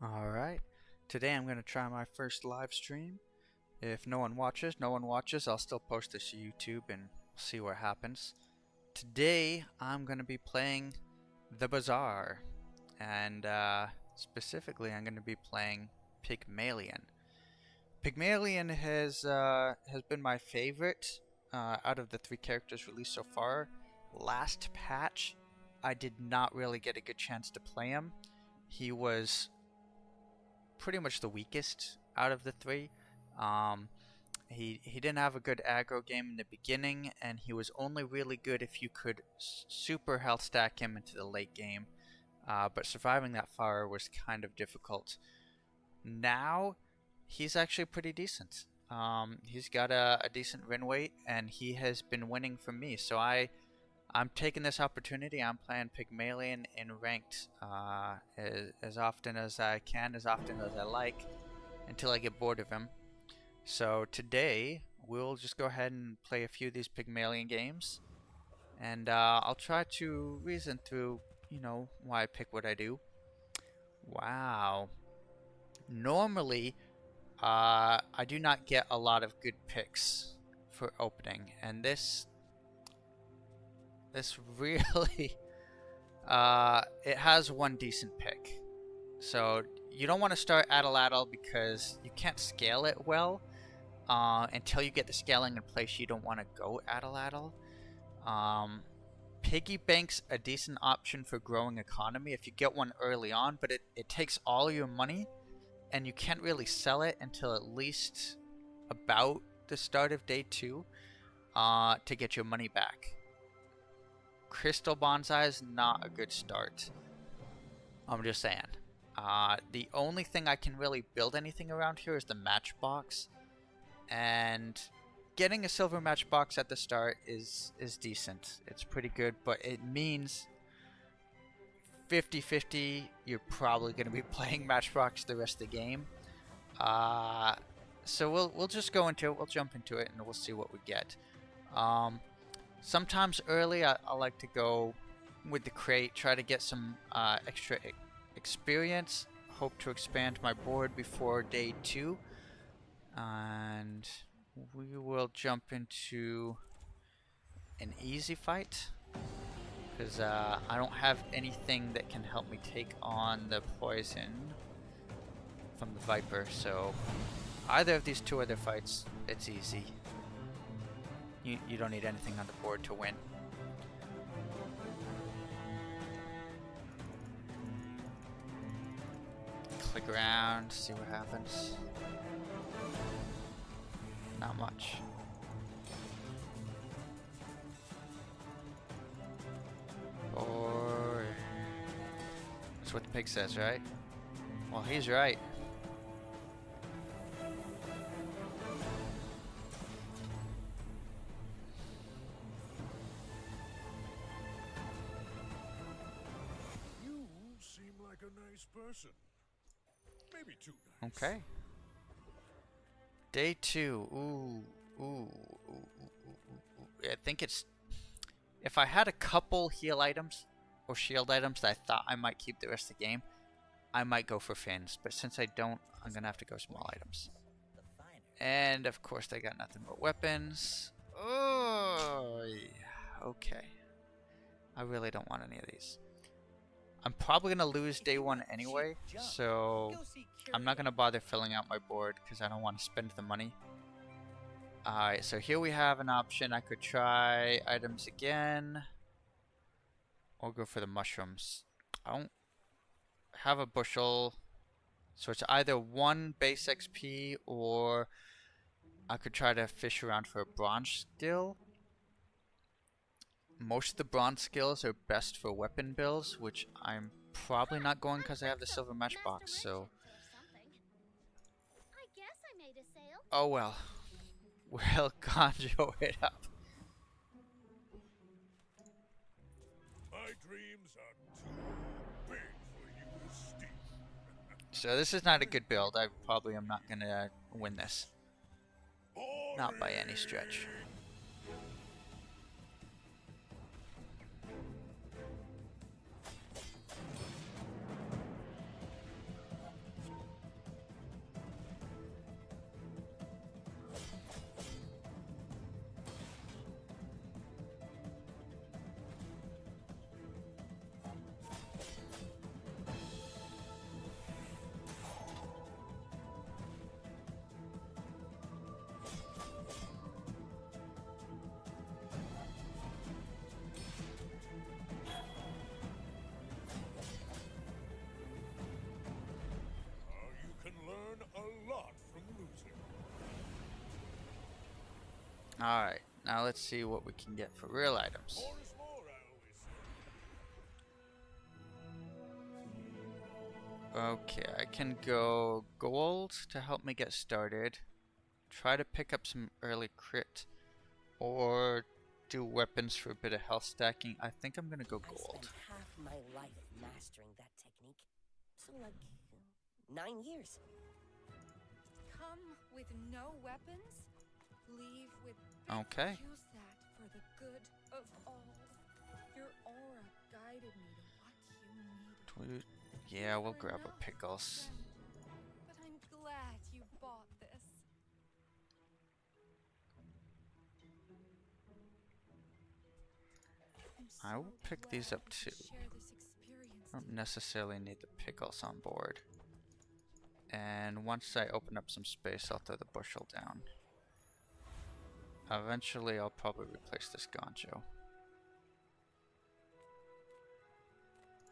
Alright, today I'm going to try my first live stream. If no one watches, I'll still post this to YouTube and see what happens. Today I'm going to be playing the Bazaar, and specifically I'm going to be playing Pygmalion. Pygmalion has been my favorite out of the three characters released so far. Last patch, I did not really get a good chance to play him. He was pretty much the weakest out of the three. Um, he didn't have a good aggro game in the beginning, and he was only really good if you could super health stack him into the late game. But surviving that far was kind of difficult. Now, he's actually pretty decent. He's got a decent win rate, and he has been winning for me. So I'm taking this opportunity. I'm playing Pygmalion in ranked as often as I can, as often as I like, until I get bored of him. So today, we'll just go ahead and play a few of these Pygmalion games. And I'll try to reason through, why I pick what I do. Wow. Normally, I do not get a lot of good picks for opening. And this really it has one decent pick. So you don't want to start Atlatl because you can't scale it well until you get the scaling in place. You don't want to go Atlatl. Piggy bank's a decent option for growing economy if you get one early on, but it takes all your money and you can't really sell it until at least about the start of day 2 to get your money back. Crystal Bonsai is not a good start. I'm just saying. The only thing I can really build anything around here is the matchbox. And getting a silver matchbox at the start is decent. It's pretty good, but it means 50-50 you're probably going to be playing matchbox the rest of the game. So we'll just go into it. We'll jump into it and we'll see what we get. Sometimes early I like to go with the crate, try to get some extra experience, hope to expand my board before day 2, and we will jump into an easy fight because I don't have anything that can help me take on the poison from the Viper, so either of these two other fights, it's easy. You don't need anything on the board to win. Click around, see what happens. Not much. Or that's what the pig says, right? Well, he's right. A nice person. Maybe too nice. Okay. Day 2. Ooh. I think it's... If I had a couple heal items or shield items that I thought I might keep the rest of the game, I might go for fins. But since I don't, I'm going to have to go small items. And of course they got nothing but weapons. Oh, yeah. Okay. I really don't want any of these. I'm probably going to lose day 1 anyway, so I'm not going to bother filling out my board because I don't want to spend the money. Alright, so here we have an option. I could try items again, or go for the mushrooms. I don't have a bushel, so it's either 1 base XP, or I could try to fish around for a bronze skill. Most of the bronze skills are best for weapon builds, which I'm probably not going because I have the silver matchbox, so... Oh well. We'll conjure it up. My dreams are too big for you to steal. So this is not a good build. I probably am not going to win this. Not by any stretch. Alright, now let's see what we can get for real items. More is more, I always say. Okay, I can go gold to help me get started. Try to pick up some early crit. Or do weapons for a bit of health stacking. I think I'm gonna go I gold. spent half my life mastering that technique. So like 9 years. Come with no weapons, leave with Okay. use that for the good of all. Your aura guided me to what you needed. Yeah, we'll Never grab a enough, pickles. then, but I'm glad you bought this. I will pick these up too. Share this experience I don't necessarily need the pickles on board. And once I open up some space, I'll throw the bushel down. Eventually, I'll probably replace this gancho.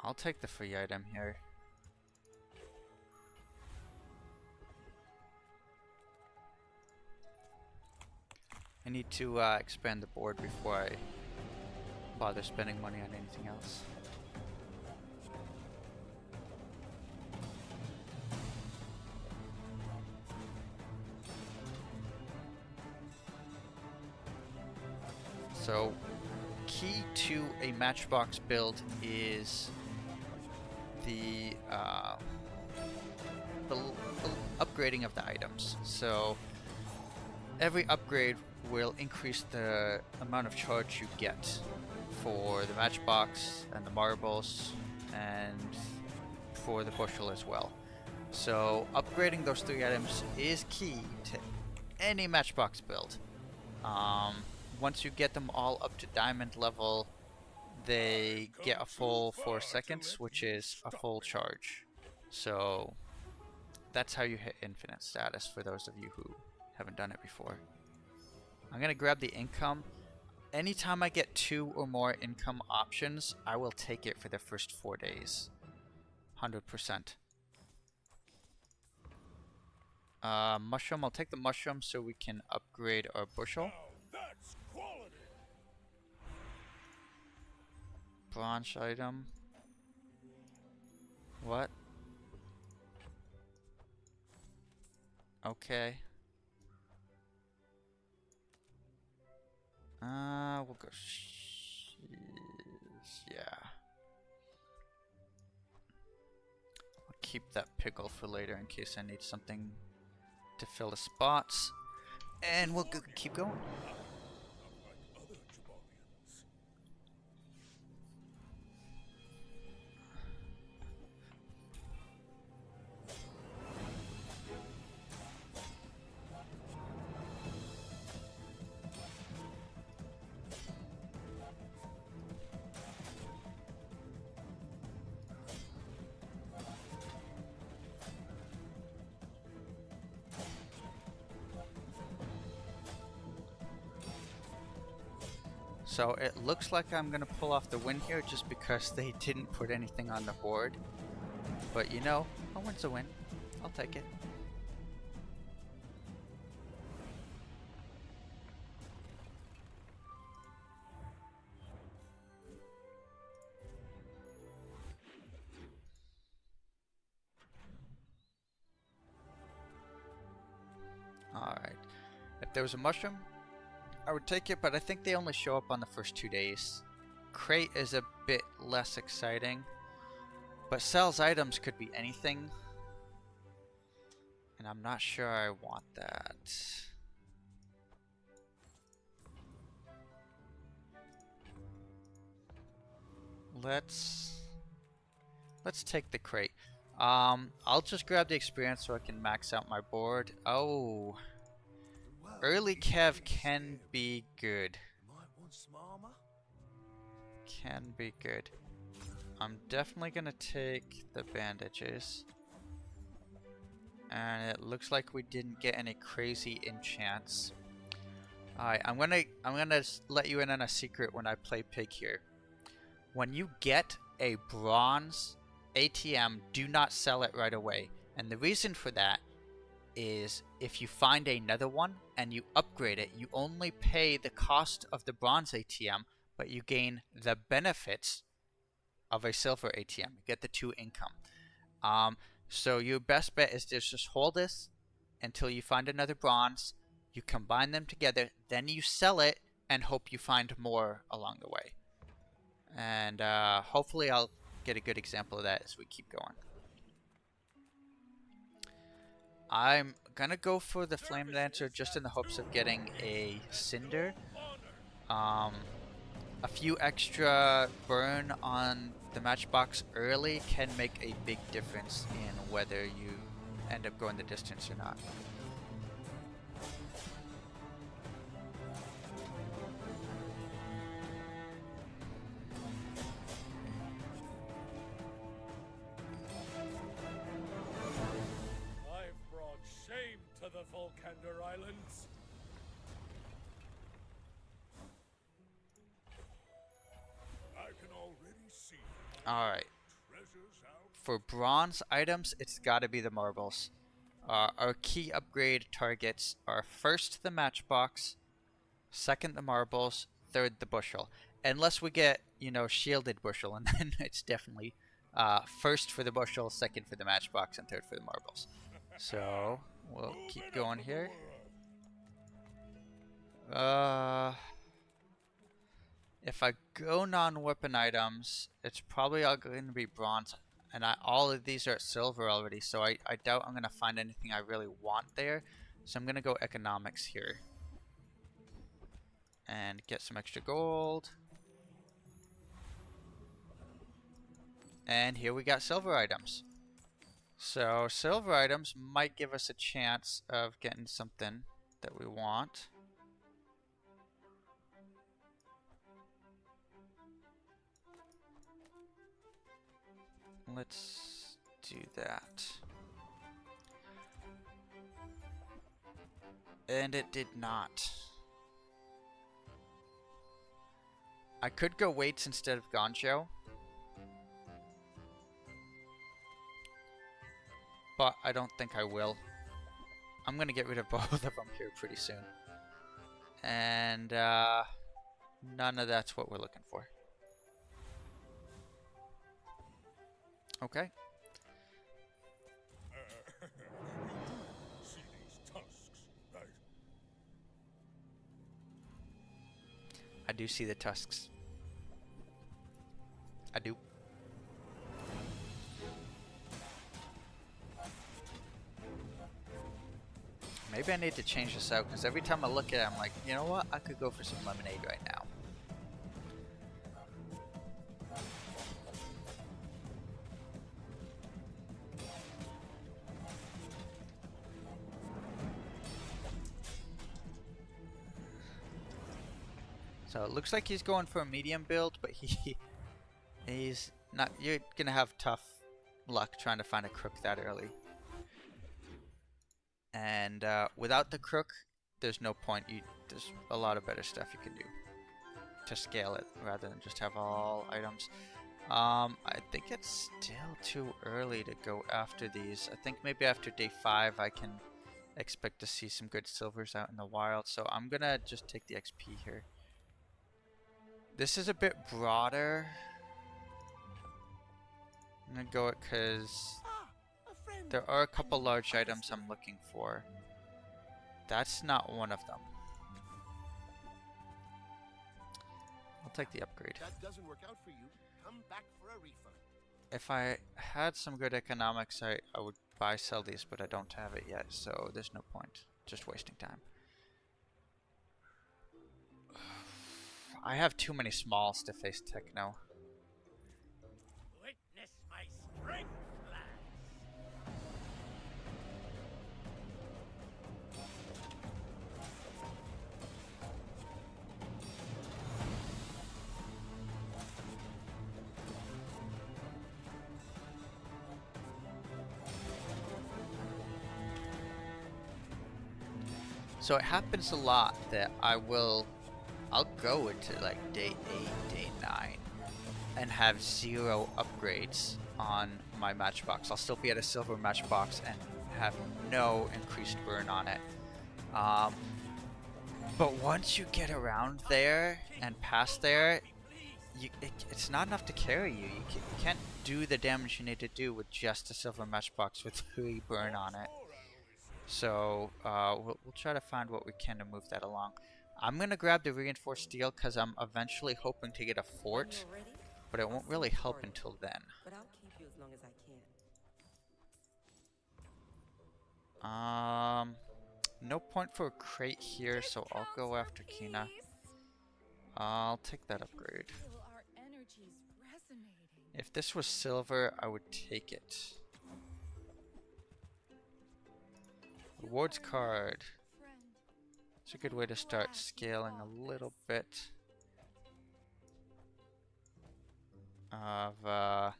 I'll take the free item here. I need to expand the board before I bother spending money on anything else. So, key to a matchbox build is the upgrading of the items. So, every upgrade will increase the amount of charge you get for the matchbox and the marbles and for the bushel as well. So upgrading those 3 items is key to any matchbox build. Once you get them all up to diamond level, they get a full 4 seconds, which is a full charge. So that's how you hit infinite status for those of you who haven't done it before. I'm gonna grab the income. Anytime I get 2 or more income options, I will take it for the first 4 days. 100%. Mushroom, I'll take the mushroom so we can upgrade our bushel. Now that's quality. Bronze item. What? Okay. We'll go. Yeah. I'll keep that pickle for later in case I need something to fill the spots. And we'll keep going. Unlike other Jabarians. So it looks like I'm gonna pull off the win here just because they didn't put anything on the board. But you know, a win's a win. I'll take it. Alright. If there was a mushroom, I would take it, but I think they only show up on the first 2 days. Crate is a bit less exciting, but sells items could be anything. And I'm not sure I want that. Let's take the crate. I'll just grab the experience so I can max out my board. Oh, early Kev can be good. Might want some armor. Can be good. I'm definitely gonna take the bandages. And it looks like we didn't get any crazy enchants. Alright, I'm gonna let you in on a secret when I play pig here. When you get a bronze ATM, do not sell it right away. And the reason for that is if you find another one and you upgrade it, you only pay the cost of the bronze ATM, but you gain the benefits of a silver ATM. You get the 2 income. So your best bet is to just hold this until you find another bronze. You combine them together, then you sell it and hope you find more along the way. And hopefully I'll get a good example of that as we keep going. I'm gonna go for the Flame Lancer just in the hopes of getting a Cinder. A few extra burn on the matchbox early can make a big difference in whether you end up going the distance or not. I've brought shame to the Volcander Islands. I can already see Alright, treasures out. for bronze items, it's gotta be the marbles. Our key upgrade targets are first the matchbox, second the marbles, third the bushel. Unless we get, you know, shielded bushel, and then it's definitely first for the bushel, second for the matchbox, and third for the marbles. So we'll keep going here. If I go non-weapon items, it's probably all going to be bronze, and all of these are at silver already, so I doubt I'm going to find anything I really want there. So I'm going to go economics here and get some extra gold. And here we got silver items. So silver items might give us a chance of getting something that we want. Let's do that. And it did not. I could go weights instead of Gonjo, but I don't think I will. I'm gonna get rid of both of them here pretty soon. And none of that's what we're looking for. Okay. See these tusks, right? I do see the tusks. I do. Maybe I need to change this out, because every time I look at it, I'm like, you know what? I could go for some lemonade right now. So it looks like he's going for a medium build, but he's not. You're gonna have tough luck trying to find a crook that early. And without the crook, there's no point. There's a lot of better stuff you can do to scale it rather than just have all items. I think it's still too early to go after these. I think maybe after day 5 I can expect to see some good silvers out in the wild. So I'm gonna just take the XP here. This is a bit broader. I'm gonna go it because there are a couple large items I'm looking for. That's not one of them. I'll take the upgrade. That doesn't work out for you. Come back for a refund. If I had some good economics, I would buy sell these, but I don't have it yet, so there's no point. Just wasting time. I have too many smalls to face Techno. Witness my strength, lads. So it happens a lot that I'll go into like day 8, day 9 and have 0 upgrades on my matchbox. I'll still be at a silver matchbox and have no increased burn on it. But once you get around there and past there, it's not enough to carry you. You can't do the damage you need to do with just a silver matchbox with 3 burn on it. So we'll try to find what we can to move that along. I'm gonna grab the reinforced steel because I'm eventually hoping to get a fort, but it won't really help until then. But I'll keep you as long as I can. No point for a crate here, so I'll go after Kina. I'll take that upgrade. Feel our energies resonating. If this was silver, I would take it. Rewards card. It's a good way to start scaling a little bit of a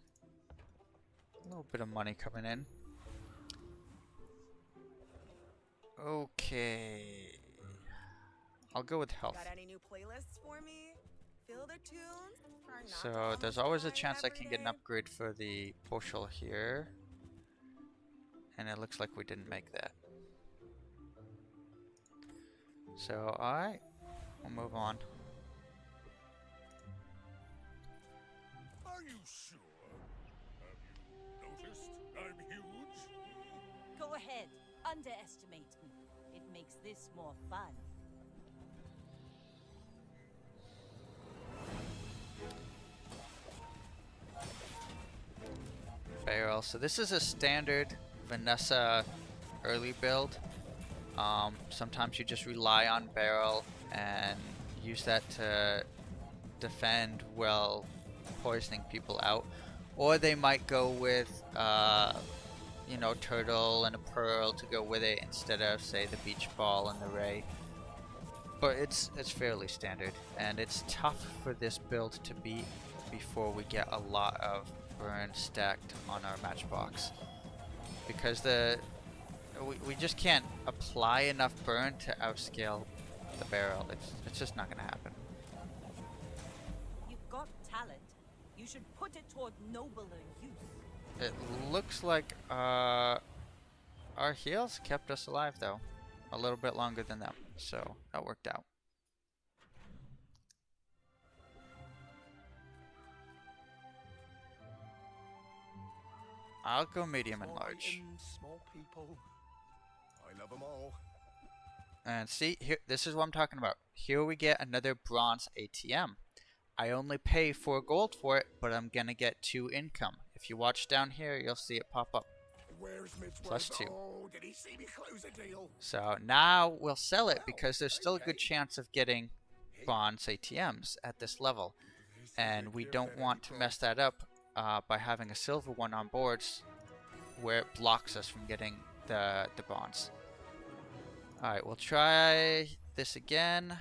little bit of money coming in. Okay, I'll go with health. Got any new playlists for me? Feel the tunes? Try not to So almost there's always a cry chance I every can get an day. upgrade for the bushel here, and it looks like we didn't make that. So alright, we'll move on. Are you sure? Have you noticed I'm huge? Go ahead, underestimate me. It makes this more fun. Barrel. So this is a standard Vanessa early build. Sometimes you just rely on barrel and use that to defend while poisoning people out. Or they might go with, you know, turtle and a pearl to go with it instead of, say, the beach ball and the ray. But it's fairly standard, and it's tough for this build to beat before we get a lot of burn stacked on our matchbox, because we just can't apply enough burn to outscale the barrel. It's just not gonna happen. You've got talent. You should put it toward nobler use. It looks like our heals kept us alive though, a little bit longer than them, so that worked out. I'll go medium and Small large. items, small people. I love them all. And see, here, this is what I'm talking about. Here we get another bronze ATM. I only pay 4 gold for it, but I'm gonna get 2 income. If you watch down here, you'll see it pop up. Where's Mitchworth? +2. Oh, did he see me close a deal? So now we'll sell it because there's still a good chance of getting bronze ATMs at this level. And we don't want to mess that up by having a silver one on boards where it blocks us from getting the bronze. Alright, we'll try this again.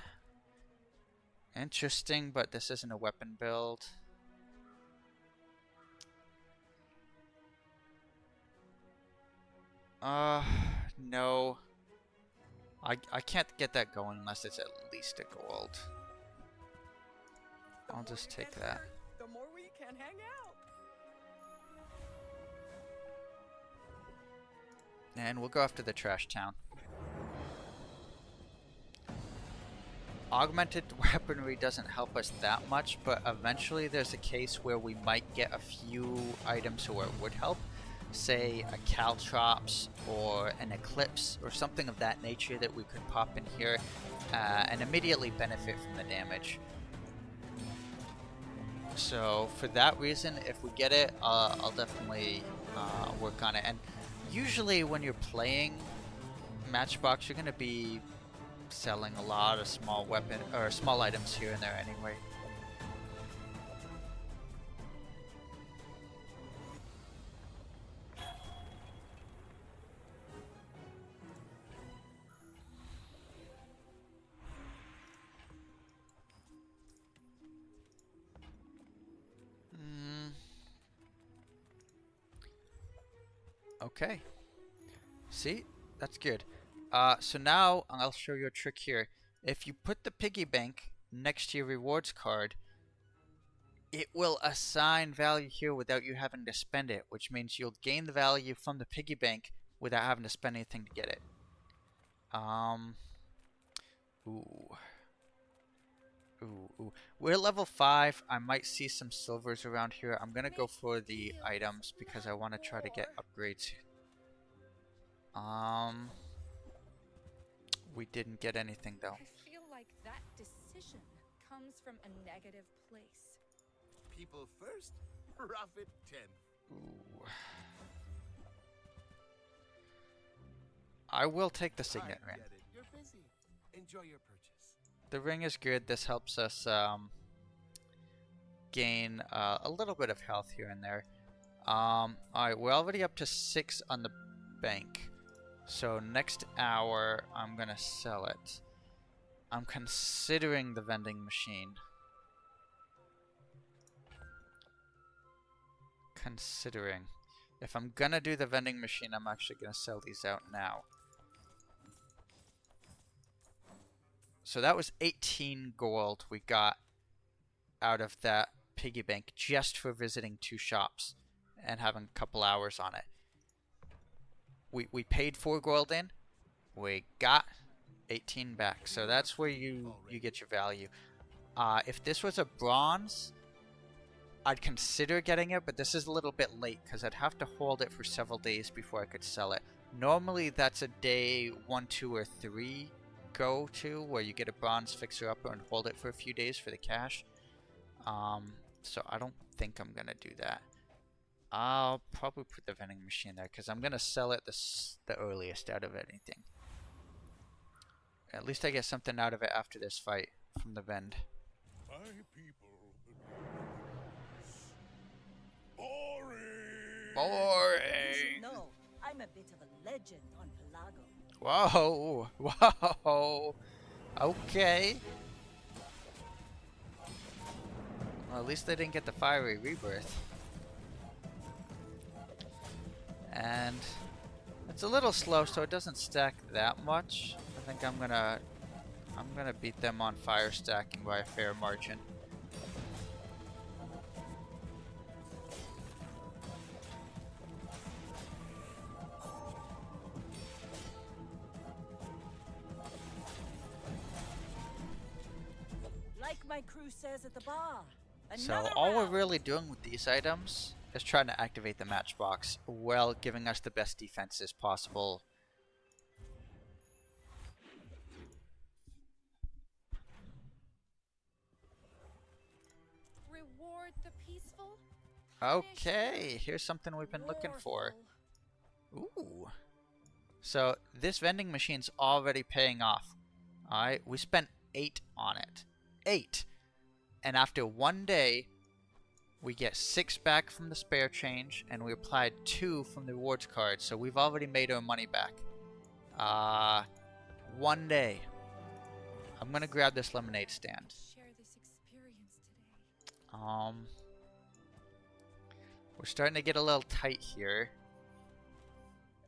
Interesting, but this isn't a weapon build. No. I can't get that going unless it's at least a gold. I'll just take that. The more we can hang out. And we'll go after the trash town. Augmented weaponry doesn't help us that much, but eventually there's a case where we might get a few items where it would help. Say a Caltrops or an Eclipse or something of that nature that we could pop in here and immediately benefit from the damage. So for that reason, if we get it, I'll definitely work on it. And usually when you're playing Matchbox, you're going to be selling a lot of small weapon or small items here and there anyway. Okay. See? That's good. So now I'll show you a trick here. If you put the piggy bank next to your rewards card, it will assign value here without you having to spend it, which means you'll gain the value from the piggy bank without having to spend anything to get it. Ooh. Ooh. We're level 5. I might see some silvers around here. I'm gonna go for the items because I want to try to get upgrades. We didn't get anything though. I feel like that decision comes from a negative place. People first, profit 10. Ooh. I will take the signet ring. Get it. You're busy. Enjoy your purchase. The ring is good. This helps us gain a little bit of health here and there. Alright, we're already up to 6 on the bank. So next hour, I'm going to sell it. I'm considering the vending machine. Considering. If I'm going to do the vending machine, I'm actually going to sell these out now. So that was 18 gold we got out of that piggy bank just for visiting 2 shops and having a couple hours on it. We paid 4 gold in, we got 18 back, so that's where you get your value. If this was a bronze, I'd consider getting it, but this is a little bit late because I'd have to hold it for several days before I could sell it. Normally that's a day 1, 2, or 3 go to where you get a bronze fixer upper and hold it for a few days for the cash. So I don't think I'm gonna do that. I'll probably put the vending machine there because I'm gonna sell it the earliest out of anything. At least I get something out of it after this fight from the vend. My people, boring. Boring. You should know, I'm a bit of a legend on Pelago. Whoa, whoa. Okay. Well, at least they didn't get the fiery rebirth. And it's a little slow, so it doesn't stack that much. I think I'm gonna beat them on fire stacking by a fair margin. Like my crew says at the bar. So Another all we're round. really doing with these items is trying to activate the matchbox while giving us the best defenses possible. Reward the peaceful. Okay, here's something we've been looking for. Ooh. So this vending machine's already paying off. Alright, we spent 8 on it. 8! And after 1 day, we get 6 back from the spare change, and we applied 2 from the rewards card, so we've already made our money back. 1 day. I'm gonna grab this lemonade stand. Share this experience today. We're starting to get a little tight here.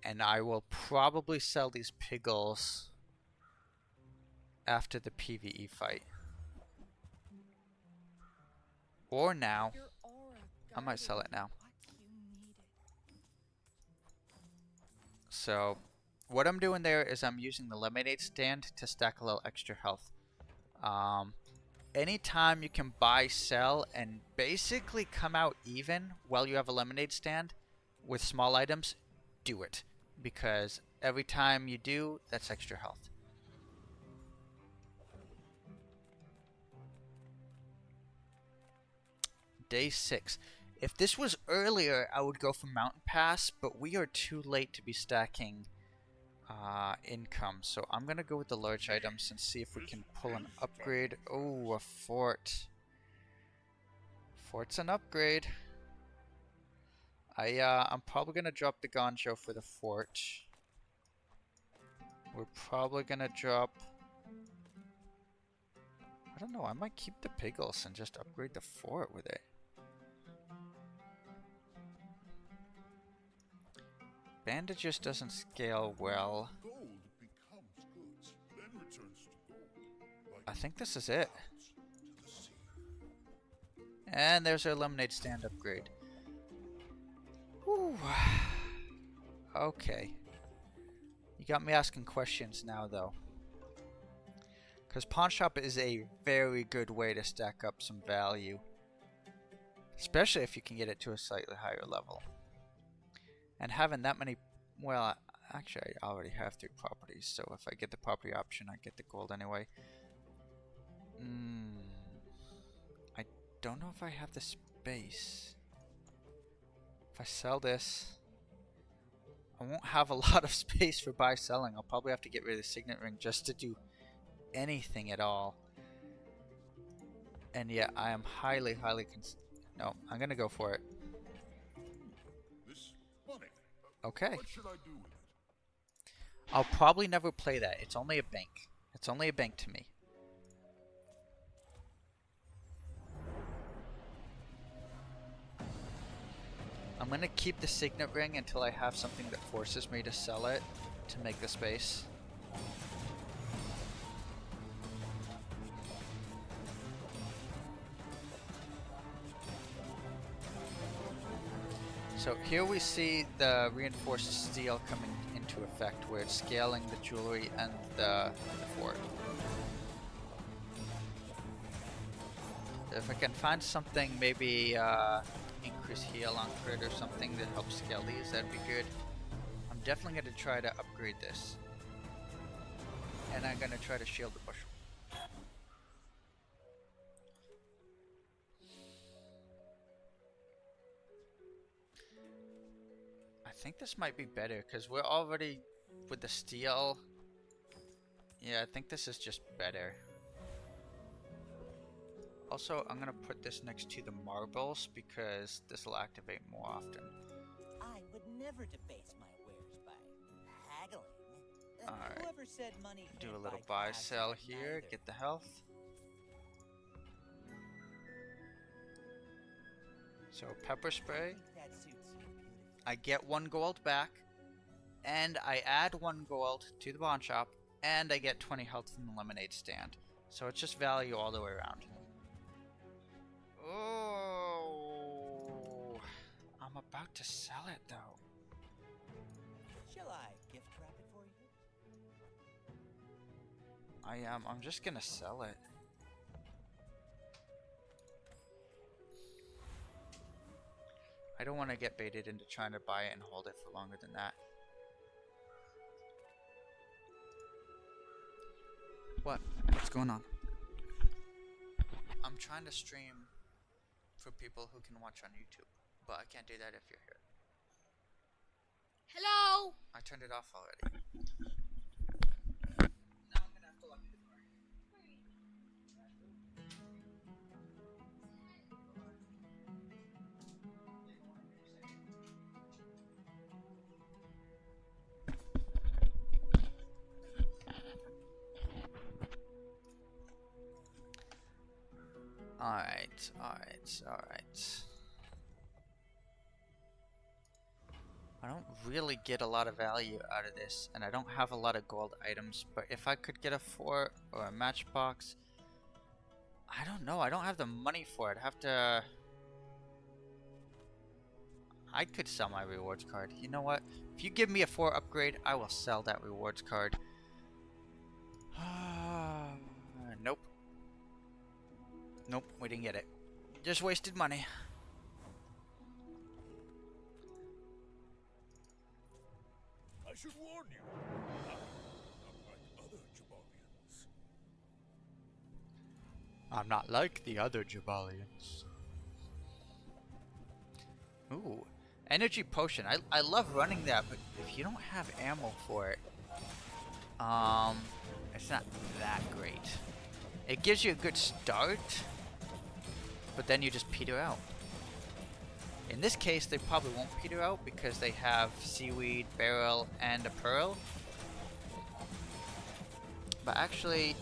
And I will probably sell these piggles after the PvE fight. Or now. Your aura I might sell it guided now. what you needed. So, what I'm doing there is I'm using the lemonade stand to stack a little extra health. Anytime you can buy, sell, and basically come out even while you have a lemonade stand with small items, do it. Because every time you do, that's extra health. Day 6. If this was earlier, I would go for Mountain Pass, but we are too late to be stacking income. So I'm going to go with the large items and see if we can pull an upgrade. Oh, a fort. Fort's an upgrade. I'm probably going to drop the Ganjo for the fort. We're probably going to drop... I don't know, I might keep the piggles and just upgrade the fort with it. Bandages doesn't scale well. Gold becomes goods, then returns to gold. Like I think this is it. to the sea. And there's our lemonade stand upgrade. Whew. Okay. got me asking questions now, though. Because pawn shop is a very good way to stack up some value. Especially if you can get it to a slightly higher level. And having that many... Well, actually, I already have 3 properties. So if I get the property option, I get the gold anyway. I don't know if I have the space. If I sell this... I won't have a lot of space for buy-selling. I'll probably have to get rid of the signet ring just to do anything at all. And yeah, I am highly no, I'm gonna go for it. This money. Okay. What should I do with it? I'll probably never play that. It's only a bank. It's only a bank to me. I'm gonna keep the signet ring until I have something that forces me to sell it to make the space. So here we see the reinforced steel coming into effect, where it's scaling the jewelry and the fort. If I can find something, maybe increase heal on crit or something that helps scale these, that'd be good. I'm definitely going to try to upgrade this. And I'm going to try to shield the bushel. I think this might be better because we're already with the steel. Yeah, I think this is just better. Also, I'm gonna put this next to the marbles because this will activate more often. I would never debase my wares by haggling. Alright. Whoever said money Do can't a little buy buy cash sell can here, neither. get the health. So pepper spray. I think that suits you beautifully. I get 1 gold back, and I add 1 gold to the pawn shop, and I get 20 health from the lemonade stand. So it's just value all the way around. Oh, I'm about to sell it though. Shall I gift wrap it for you? I am. I'm just gonna sell it. I don't want to get baited into trying to buy it and hold it for longer than that. What? What's going on? I'm trying to stream for people who can watch on YouTube, but I can't do that if you're here. Hello? I turned it off already. Now I'm gonna have to lock the door. Alright. I don't really get a lot of value out of this, and I don't have a lot of gold items, but if I could get a fort or a matchbox, I don't know, I don't have the money for it. I'd have to... I could sell my rewards card. You know what? If you give me a 4 upgrade, I will sell that rewards card. Nope. Nope, we didn't get it. Just wasted money. I should warn you. I'm not like other Jabalians. I'm not like the other Jabalians. Ooh, energy potion. I love running that, but if you don't have ammo for it, it's not that great. It gives you a good start, but then you just peter out. In this case, they probably won't peter out because they have seaweed, barrel, and a pearl. But actually,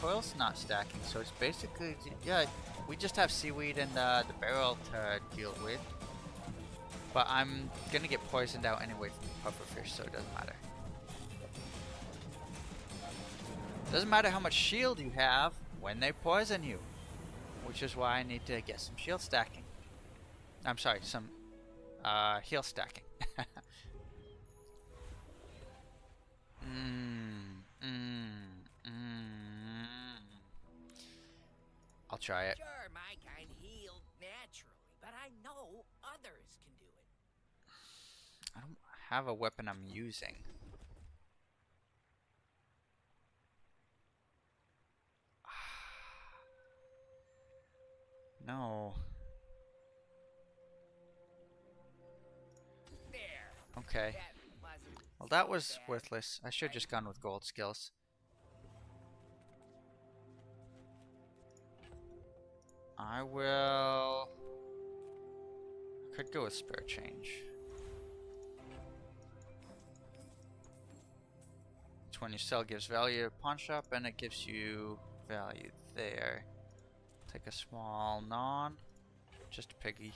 pearl's not stacking, so it's basically, yeah, we just have seaweed and the barrel to deal with. But I'm gonna get poisoned out anyway from the pufferfish, so it doesn't matter. Doesn't matter how much shield you have when they poison you, which is why I need to get some shield stacking. I'm sorry, some heal stacking. I'll try it. Sure, my kind healed naturally, but I know others can do it. I don't have a weapon I'm using. No. There. Okay. That wasn't Well, that so was bad. worthless. I should have just gone with gold skills. I will... Could go with spare change. It's when you sell gives value at pawn shop and it gives you value there. Take a small non. Just a piggy.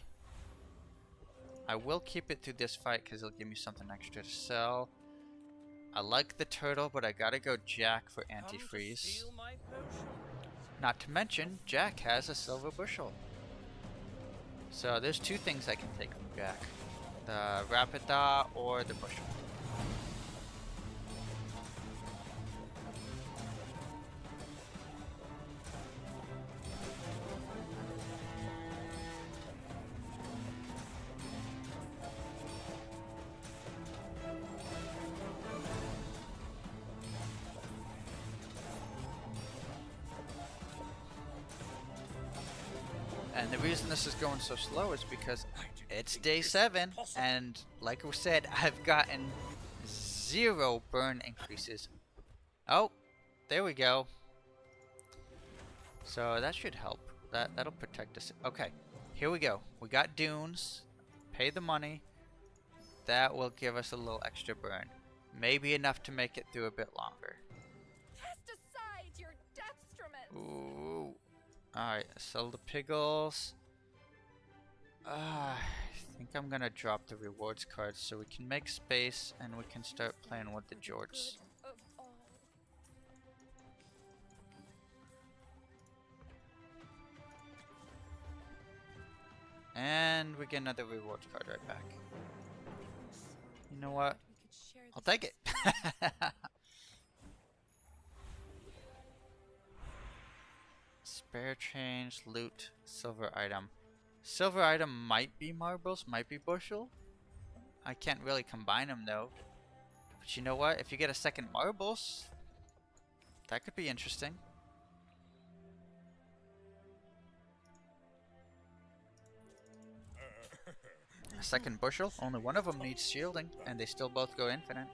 I will keep it through this fight because it'll give me something extra to sell. I like the turtle, but I gotta go Jack for antifreeze. Not to mention, Jack has a silver bushel. So there's two things I can take from Jack. The Rapidaw or the bushel. And the reason this is going so slow is because it's day 7, and like I said, I've gotten 0 burn increases. Oh, there we go. So that should help. That'll protect us. Okay, here we go. We got dunes. Pay the money. That will give us a little extra burn. Maybe enough to make it through a bit longer. Cast aside your deathstruments. Ooh. Alright, sell the piggles. I think I'm gonna drop the rewards cards so we can make space and we can start playing with the Jorts. Good of all. And we get another rewards card right back. You know what? We could share I'll this take it. Spare change, loot, silver item. Silver item might be marbles, might be bushel. I can't really combine them though. But you know what? If you get a second marbles, that could be interesting. A second bushel? Only one of them needs shielding, and they still both go infinite.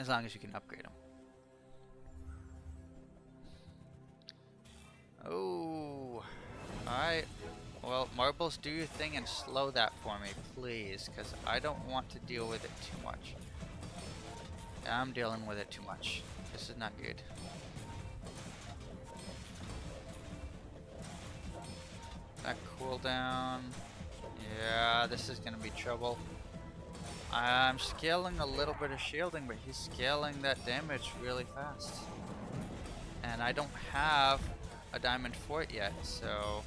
As long as you can upgrade them. Oh, alright. Well, marbles, do your thing and slow that for me, please, because I don't want to deal with it too much. I'm dealing with it too much. This is not good. That cooldown. Yeah, this is gonna be trouble. I'm scaling a little bit of shielding, but he's scaling that damage really fast. And I don't have a diamond fort yet, so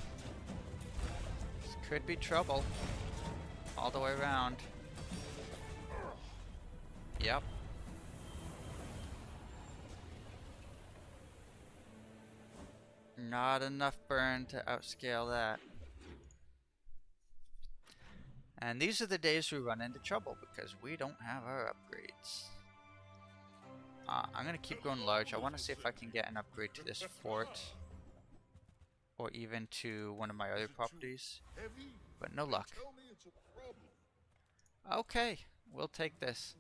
this could be trouble all the way around. Yep. Not enough burn to outscale that. And these are the days we run into trouble because we don't have our upgrades. I'm gonna keep going large. I want to see if I can get an upgrade to this fort. Or even to one of my other properties. But no luck. Okay, we'll take this.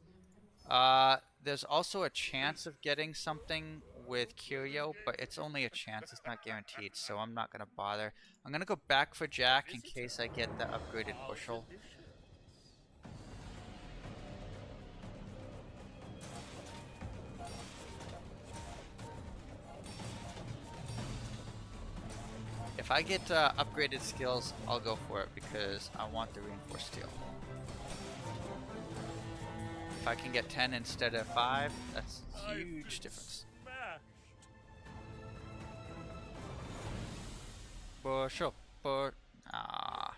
There's also a chance of getting something with Curio, but it's only a chance, it's not guaranteed, so I'm not gonna bother. I'm gonna go back for Jack in case I get the upgraded bushel. If I get upgraded skills, I'll go for it because I want the reinforced steel. If I can get 10 instead of 5, that's a huge difference. Bushel, ah.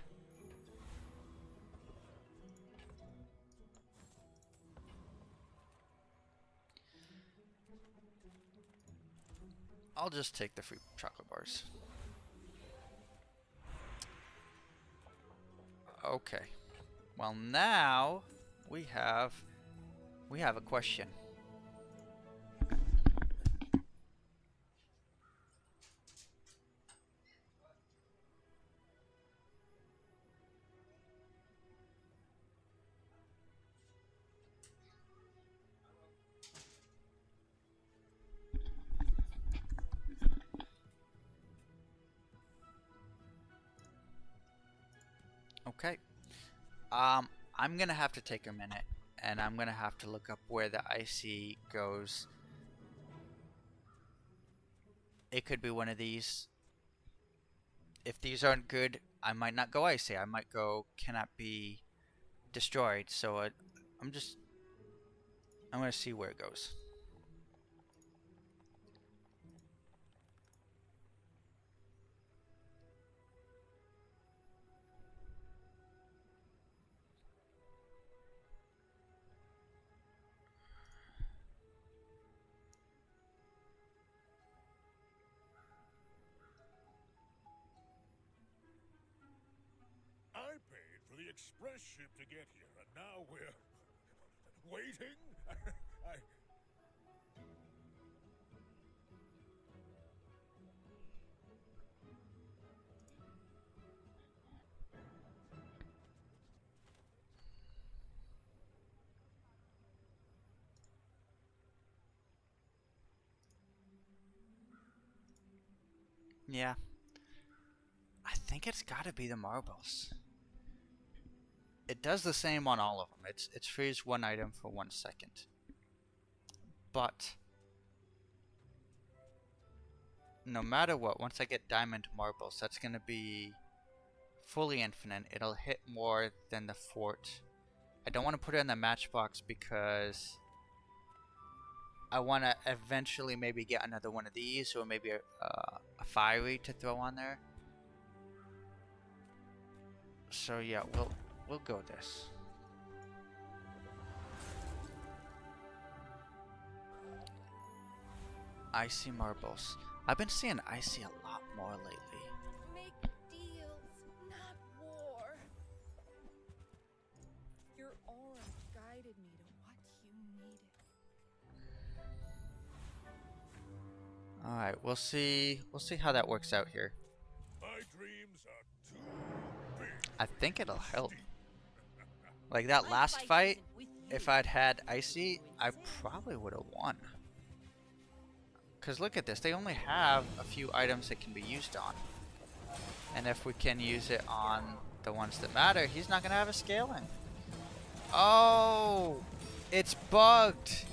I'll just take the free chocolate bars. Okay. Well, now we have a question. Okay. I'm gonna have to take a minute, and I'm gonna have to look up where the icy goes. It could be one of these. If these aren't good, I might not go icy. I might go cannot be destroyed. So I'm gonna see where it goes. I paid for the express ship to get here, and now we're waiting. I Yeah. I think it's gotta be the marbles. It does the same on all of them. It's freeze one item for 1 second. But no matter what, once I get diamond marbles, that's gonna be fully infinite. It'll hit more than the fort. I don't want to put it in the matchbox because I want to eventually maybe get another one of these, or maybe a fiery to throw on there. So yeah, we'll go this. Icy marbles. I've been seeing icy a lot more lately. Make deals, not war. Your aura guided me to what you needed. All right, we'll see how that works out here. my dreams are too big. I think it'll help. Like that last fight, if I'd had icy, I probably would have won. Because look at this, they only have a few items that can be used on. And if we can use it on the ones that matter, he's not going to have a scaling. Oh, it's bugged.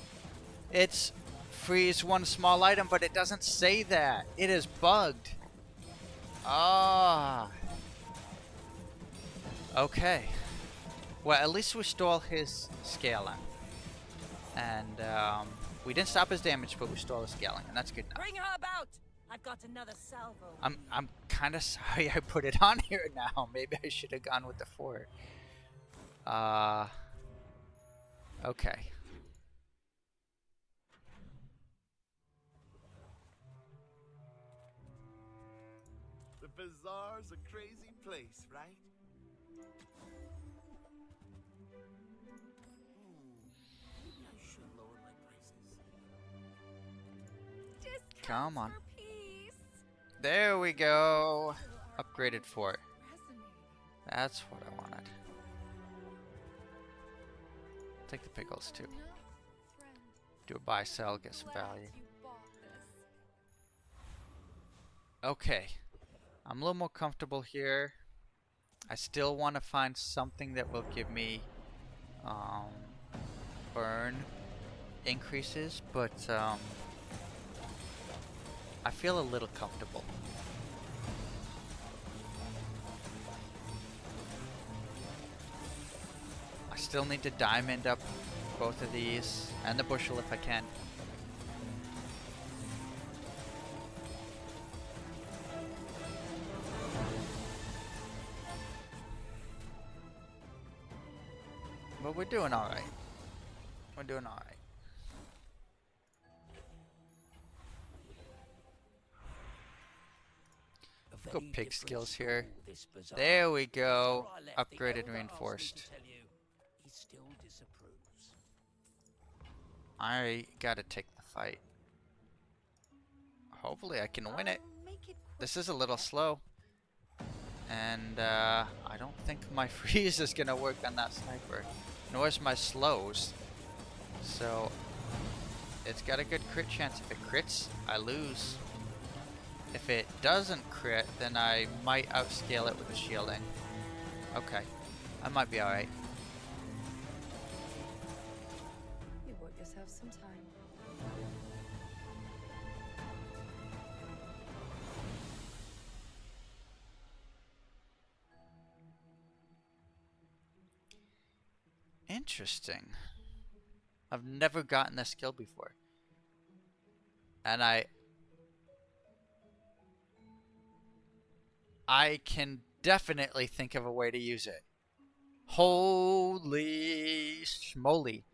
It's freeze one small item, but it doesn't say that. It is bugged. Ah. Okay. Well, at least we stole his scaling. And, we didn't stop his damage, but we stole his scaling, and that's good enough. Bring her about! I've got another salvo. I'm kind of sorry I put it on here now. Maybe I should have gone with the fort. Okay. The Bazaar's a crazy place, right? Maybe I should lower my prices. Come on. For peace. There we go. Upgraded fort. Resonating. That's what I wanted. Take the pickles too. No, friend. Do a buy sell, get some Glad value. you bought this. Okay. I'm a little more comfortable here. I still want to find something that will give me burn increases, but I feel a little comfortable. I still need to diamond up both of these and the bushel if I can. But we're doing alright. We're doing alright. Go pick skills here. There we go. Upgraded, reinforced. He still disapproves. I gotta take the fight. Hopefully I can win it. Make it This is a little slow. And I don't think my freeze is gonna work on that sniper. Nor is my slows. So it's got a good crit chance. If it crits, I lose. If it doesn't crit, then I might outscale it with the shielding. Okay. I might be alright. You bought yourself some time. Interesting. I've never gotten this skill before. And I can definitely think of a way to use it. Holy schmoly.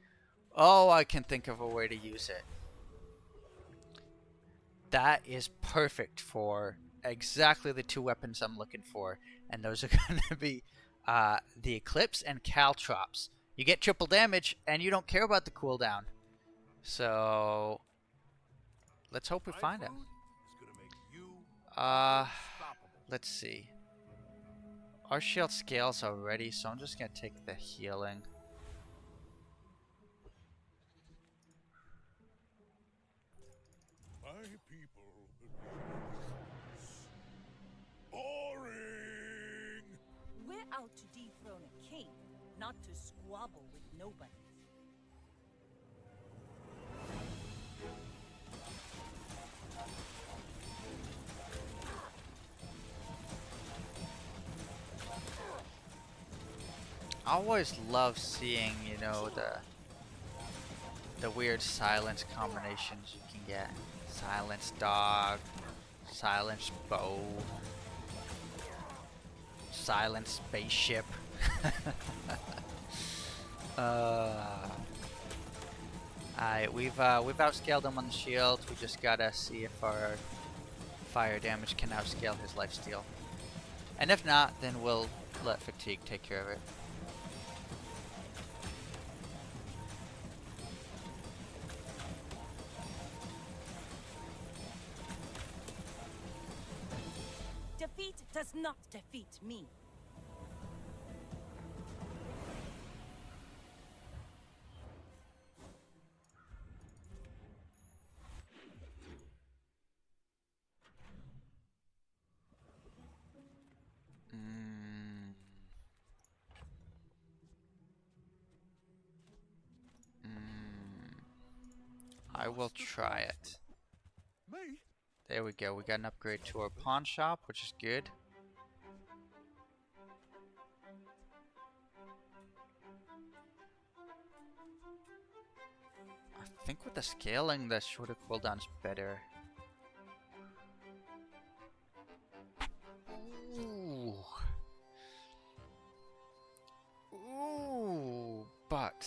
Oh, I can think of a way to use it. That is perfect for exactly the two weapons I'm looking for. And those are going to be the Eclipse and Caltrops. You get triple damage, and you don't care about the cooldown. So, let's hope we find him. Let's see. Our shield scales already, so I'm just gonna take the healing. My people. Boring! We're out to dethrone a king, not to squabble with nobody. I always love seeing, you know, the weird silence combinations you can get. Silence dog, silence bow, silence spaceship. Alright, we've outscaled him on the shield. We just gotta see if our fire damage can outscale his lifesteal. And if not, then we'll let fatigue take care of it. Defeat does not defeat me. I will try it. Me? There we go. We got an upgrade to our pawn shop, which is good. I think with the scaling, the shorter cooldown is better. Ooh. Ooh. But.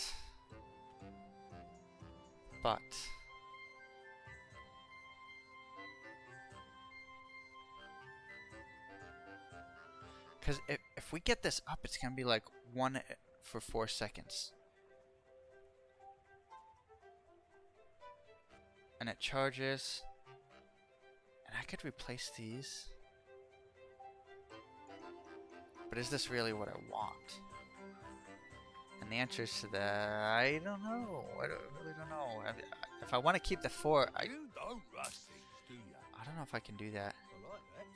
Because if we get this up, it's going to be like 1 for 4 seconds. And it charges. And I could replace these. But is this really what I want? And the answer is to that, I don't know. I really don't know. If I want to keep the 4, You don't rush things, do you? I don't know if I can do that. I like that.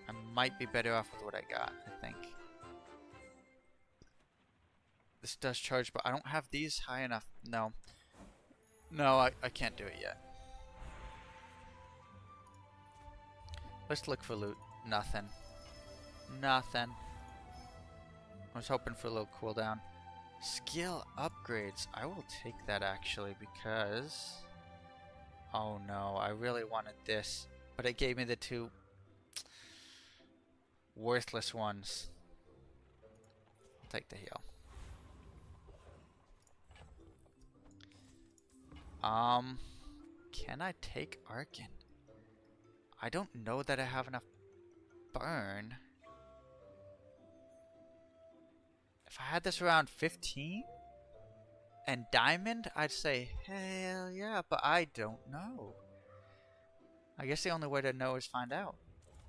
I might be better off with what I got, I think. This does charge, but I don't have these high enough. No. No, I can't do it yet. Let's look for loot. Nothing. Nothing. I was hoping for a little cooldown. Skill upgrades. I will take that actually because... Oh no, I really wanted this. But it gave me the 2 worthless ones. I'll take the heal. Can I take Arkin? I don't know that I have enough burn. If I had this around 15 and diamond, I'd say hell yeah, but I don't know. I guess the only way to know is find out.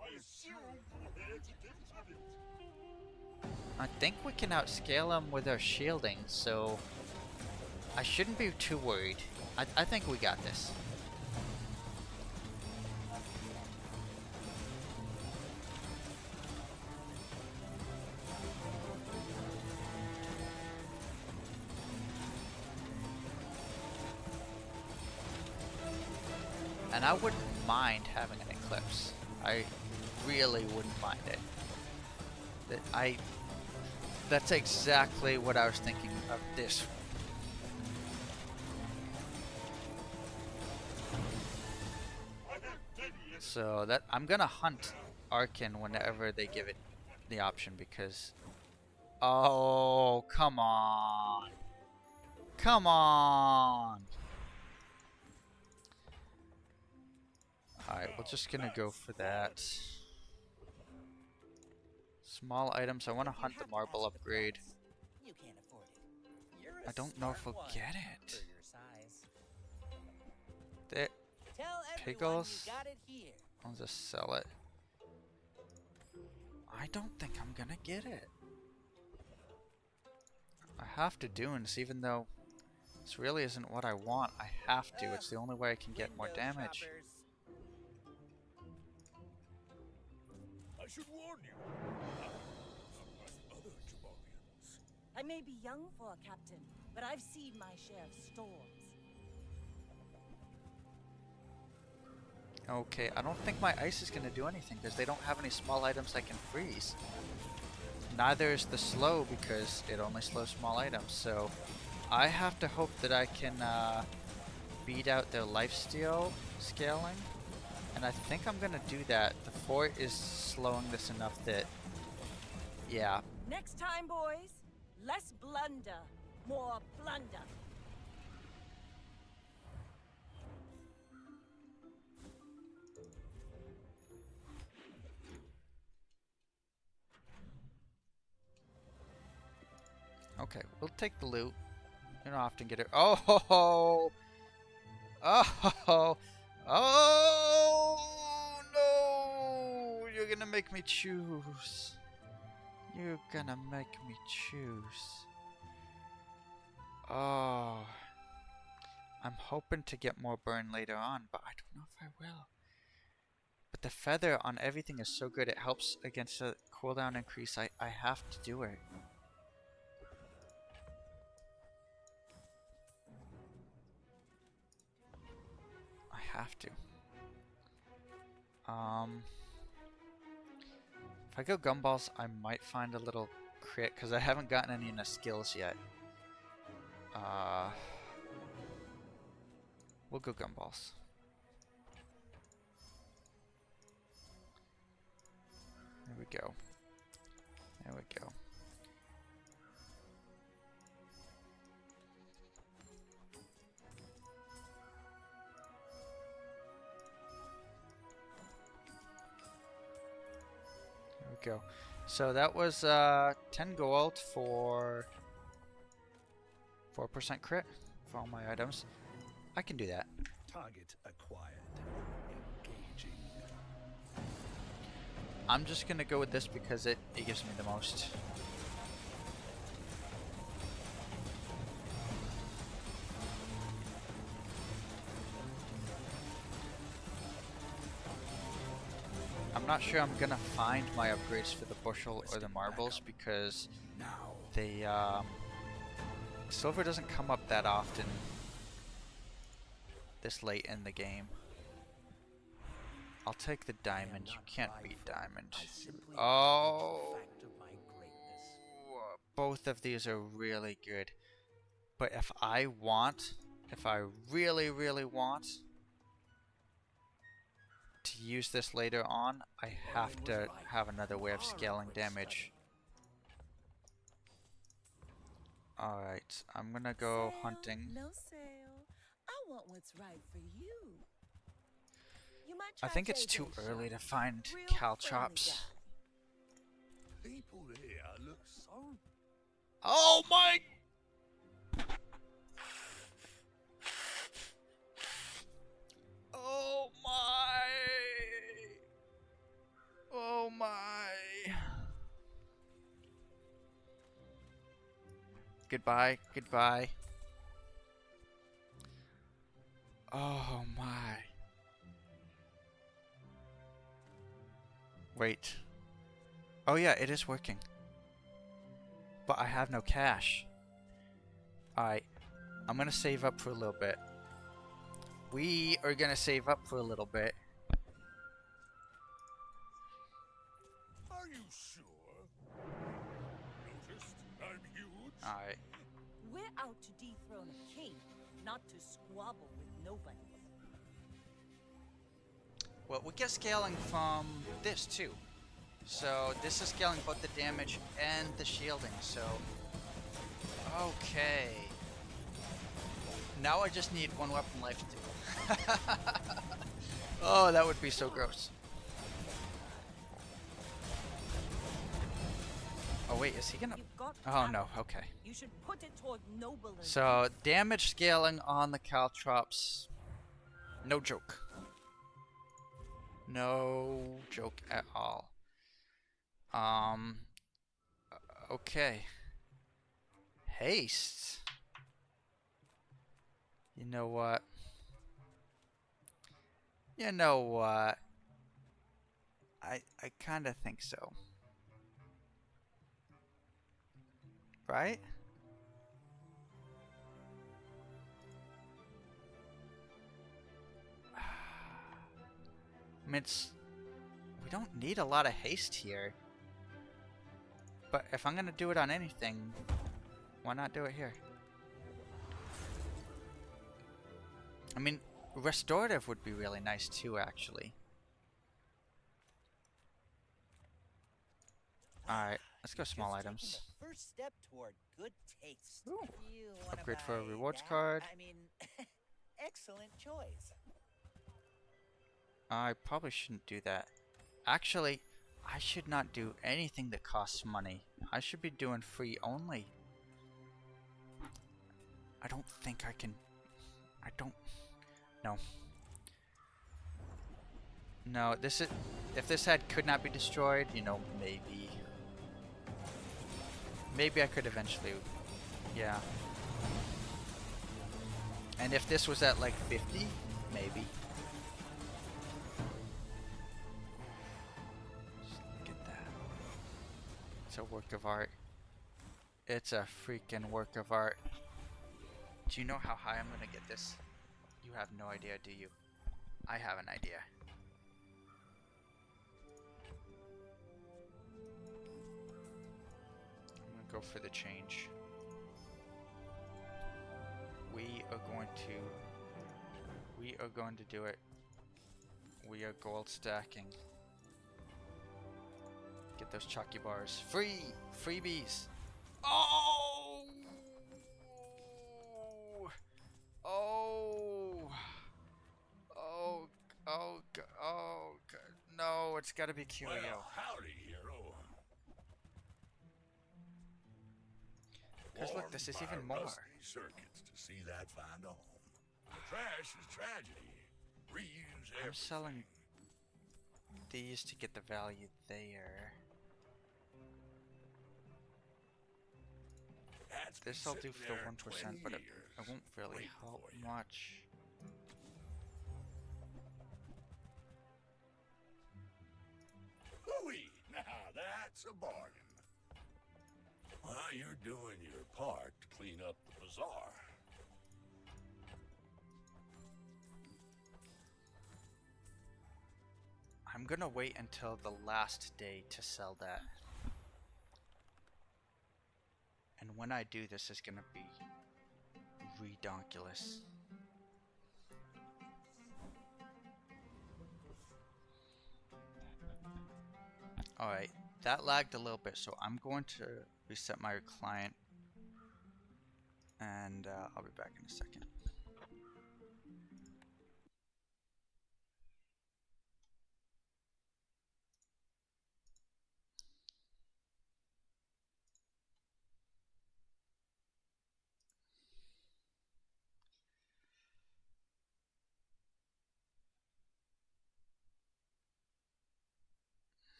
I assume we're here to distribute. I think we can outscale them with our shielding, so I shouldn't be too worried. I think we got this. And I wouldn't mind having an eclipse. I really wouldn't mind it. That's exactly what I was thinking of this one. So that I'm gonna hunt Arkin whenever they give it the option because oh come on. Come on. Alright, we're just gonna go for that. Small items, I wanna hunt the marble upgrade. You can't afford it. You're a I don't know if smart we'll one get it. for your size. There, Tell everyone Pickles. you got it here. I'll just sell it. I don't think I'm gonna get it. I have to do this, even though this really isn't what I want. I have to. It's the only way I can get more Window damage. shoppers. I should warn you. Unlike other Jabarians. I may be young for a captain, but I've seen my share of storms. Okay, I don't think my ice is gonna do anything because they don't have any small items I can freeze. Neither is the slow because it only slows small items. So I have to hope that I can beat out their lifesteal scaling. And I think I'm gonna do that. The fort is slowing this enough that, yeah. Next time, boys, less blunder, more plunder. Okay, we'll take the loot. You don't often get it. Oh ho ho! Oh ho ho! Oh no! You're gonna make me choose. You're gonna make me choose. Oh. I'm hoping to get more burn later on, but I don't know if I will. But the feather on everything is so good, it helps against a cooldown increase. I have to do it. I have to. If I go gumballs, I might find a little crit, because I haven't gotten any in the skills yet. We'll go gumballs. There we go. There we go. There we go. So that was 10 gold for 4% crit for all my items. I can do that. Target acquired. Engaging. I'm just gonna go with this because it gives me the most. I'm not sure I'm gonna find my upgrades for the bushel or the marbles because they silver doesn't come up that often this late in the game. I'll take the diamond. You can't beat diamond. Oh, both of these are really good. But if I really, really want to use this later on, I have to have another way of scaling damage. Alright, I'm gonna go hunting. No sale. I want what's right for you. You might I try think it's JJ's too early shop. to find Real Caltrops. friendly guy. people here look so... Oh my! Oh my! Oh my! Goodbye, goodbye. Oh my. Wait. Oh yeah, it is working. But I have no cash. Alright, I'm gonna save up for a little bit. We are gonna save up for a little bit. Are you sure? Noticed I'm huge? Alright. We're out to dethrone a king, not to squabble with nobody. Well, we get scaling from this too. So this is scaling both the damage and the shielding, so... Okay. Now I just need one weapon life too. Oh, that would be so gross. Oh wait, is he gonna... You've got Oh talent. no, okay. You should put it toward nobler. So, damage scaling on the caltrops. No joke. No joke at all. Okay. Haste. You know what? You know what? I kind of think so. Right? I mean, we don't need a lot of haste here. But if I'm going to do it on anything, why not do it here? I mean, restorative would be really nice too, actually. Alright, let's go small Just items. taking the first step toward good taste. Ooh. You wanna Upgrade for a buy rewards that? card. I mean, excellent choice. I probably shouldn't do that. Actually, I should not do anything that costs money. I should be doing free only. I don't think I can... I don't... No. No, this is... If this head could not be destroyed, you know, maybe. Maybe I could eventually... Yeah. And if this was at like 50, maybe. Just look at that. It's a work of art. It's a freaking work of art. Do you know how high I'm gonna get this? You have no idea, do you? I have an idea. I'm gonna go for the change. We are going to do it. We are gold stacking. Get those Chucky bars. Free! Freebies! Oh! Oh! Oh! Oh! Oh! No, it's gotta be Curio. Well, howdy, hero. Because look, this is even more. Rusty circuits to see that find a home. Trash is tragedy. Reuse I'm everything. selling these to get the value there. That's been This I'll do sitting for the there 1%, 20 but it years, won't really waiting help for you. much. Hooey! Now that's a bargain. Well, you're doing your part to clean up the bazaar. I'm gonna wait until the last day to sell that. And when I do, this is gonna be redonkulous. Alright, that lagged a little bit, so I'm going to reset my client. And I'll be back in a second.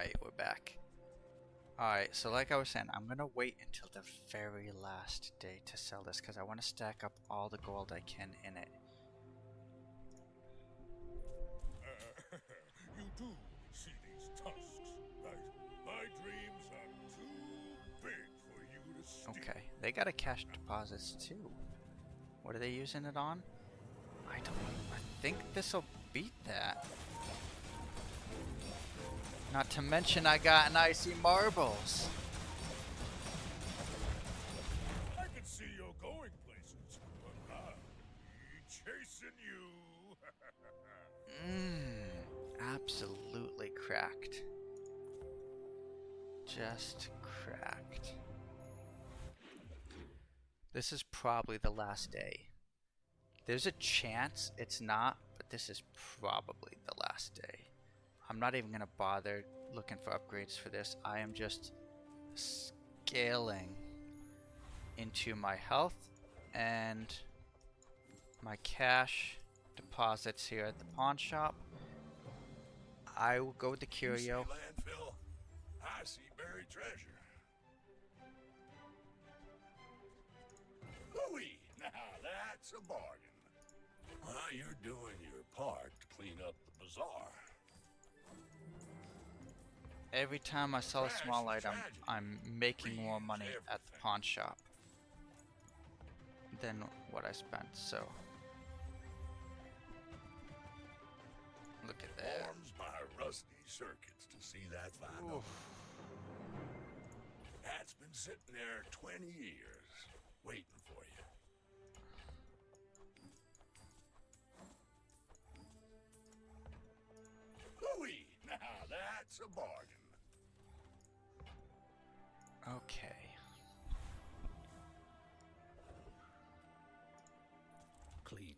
Alright, we're back. Alright, so like I was saying, I'm gonna wait until the very last day to sell this because I want to stack up all the gold I can in it. You do see these tusks, right? My dreams are too big for you to steal. Okay, they got a cash deposits too. What are they using it on? I think this'll beat that. Not to mention I got an icy marbles. I can see you're going places, but I'll be chasing you. Absolutely cracked. Just cracked. This is probably the last day. There's a chance it's not, but this is probably the last day. I'm not even gonna bother looking for upgrades for this. I am just scaling into my health and my cash deposits here at the pawn shop. I will go with the You see curio. landfill? I see buried treasure. Louis, now that's a bargain. Well, you're doing your part to clean up the bazaar. Every time I sell a small item, I'm making more money at the pawn shop than what I spent, so look at that. Warms my rusty circuits to see that fine. Oof. That's been sitting there 20 years, waiting for you. Louis, now that's a bargain. Okay. Clean.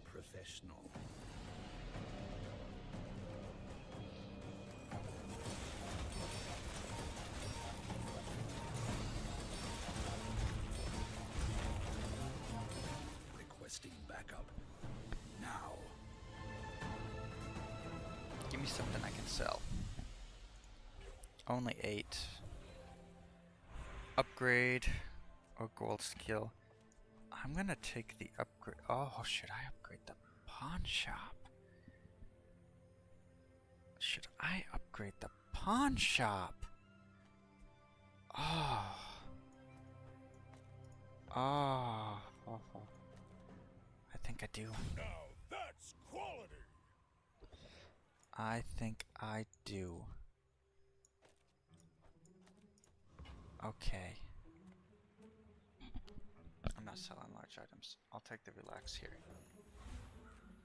Professional. Requesting backup. Now. Give me something I can sell. Only 8. Upgrade or gold skill. I'm gonna take the upgrade. Oh, should I upgrade the pawn shop? Should I upgrade the pawn shop? Oh. Oh. I think I do. Now that's quality. I think I do. Okay. I'm not selling large items. I'll take the relax here.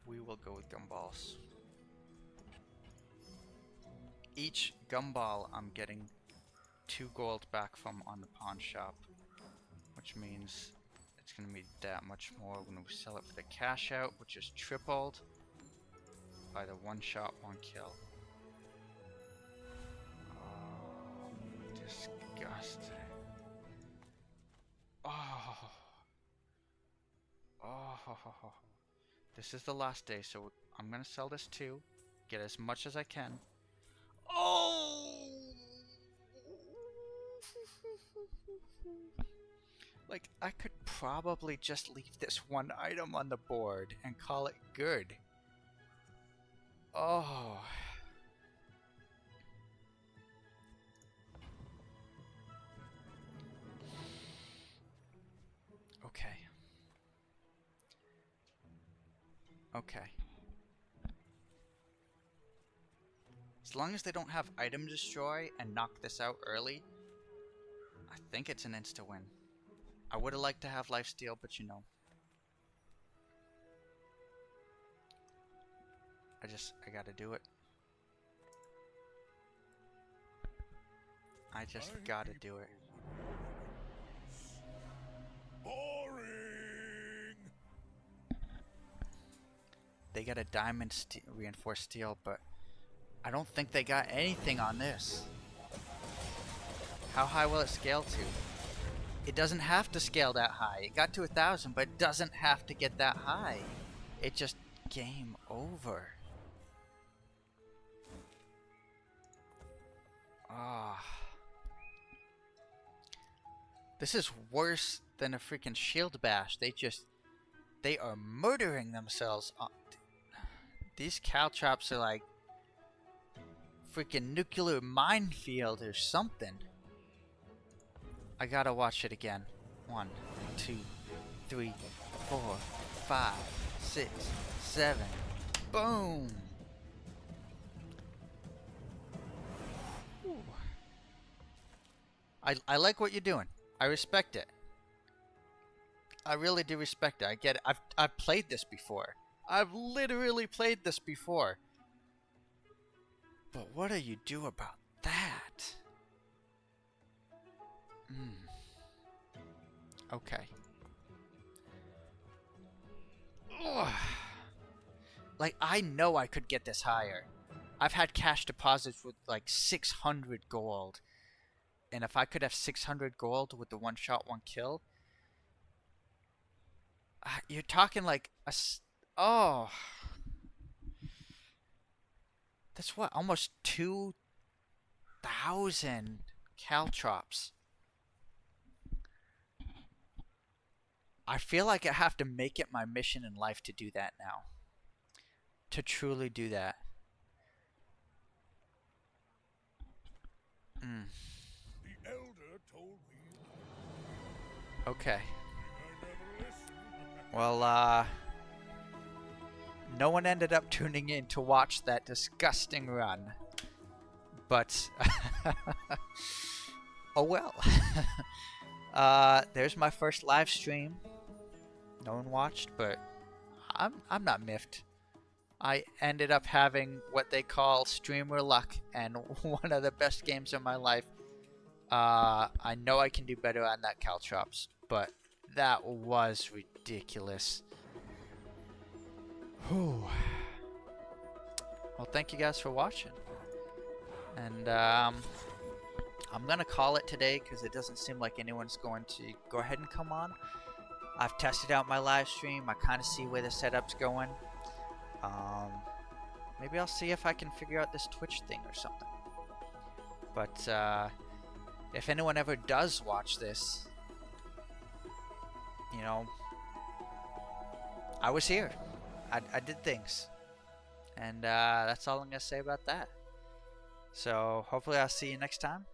We will go with gumballs. Each gumball I'm getting 2 gold back from on the pawn shop, which means it's going to be that much more when we sell it for the cash out, which is tripled by the 1 shot, 1 kill. Oh, disgusting. Oh. Oh. This is the last day, so I'm gonna sell this too. Get as much as I can. Oh! Like, I could probably just leave this 1 item on the board and call it good. Oh. Okay. Okay. As long as they don't have item destroy and knock this out early, I think it's an insta-win. I would have liked to have lifesteal, but you know. I gotta do it. I just gotta do it. Boring. They got a diamond reinforced steel, but I don't think they got anything on this. How high will it scale to? It doesn't have to scale that high. It got to 1,000, but it doesn't have to get that high. It just game over. Ah. This is worse than a freaking shield bash. They are murdering themselves. These caltrops are like freaking nuclear minefield or something. I gotta watch it again. 1, 2, 3, 4, 5, 6, 7. Boom! Ooh. I like what you're doing. I respect it. I really do respect it. I get it. I've played this before. I've literally played this before. But what do you do about that? Okay. Ugh. Like, I know I could get this higher. I've had cash deposits with like 600 gold. And if I could have 600 gold with the one shot, one kill, you're talking like oh, that's what, almost 2,000 caltrops. I feel like I have to make it my mission in life to do that now. To truly do that. The elder told me. Okay. I never listened. Well, no one ended up tuning in to watch that disgusting run. But, oh well. There's my first live stream. No one watched, but I'm not miffed. I ended up having what they call streamer luck, and one of the best games of my life. I know I can do better on that caltrops, but that was ridiculous. Whew. Well, thank you guys for watching, and I'm gonna call it today because it doesn't seem like anyone's going to go ahead and come on. I've tested out my live stream. I kind of see where the setup's going. Maybe I'll see if I can figure out this Twitch thing or something. But if anyone ever does watch this, you know, I was here. I did things. And that's all I'm going to say about that. So hopefully I'll see you next time.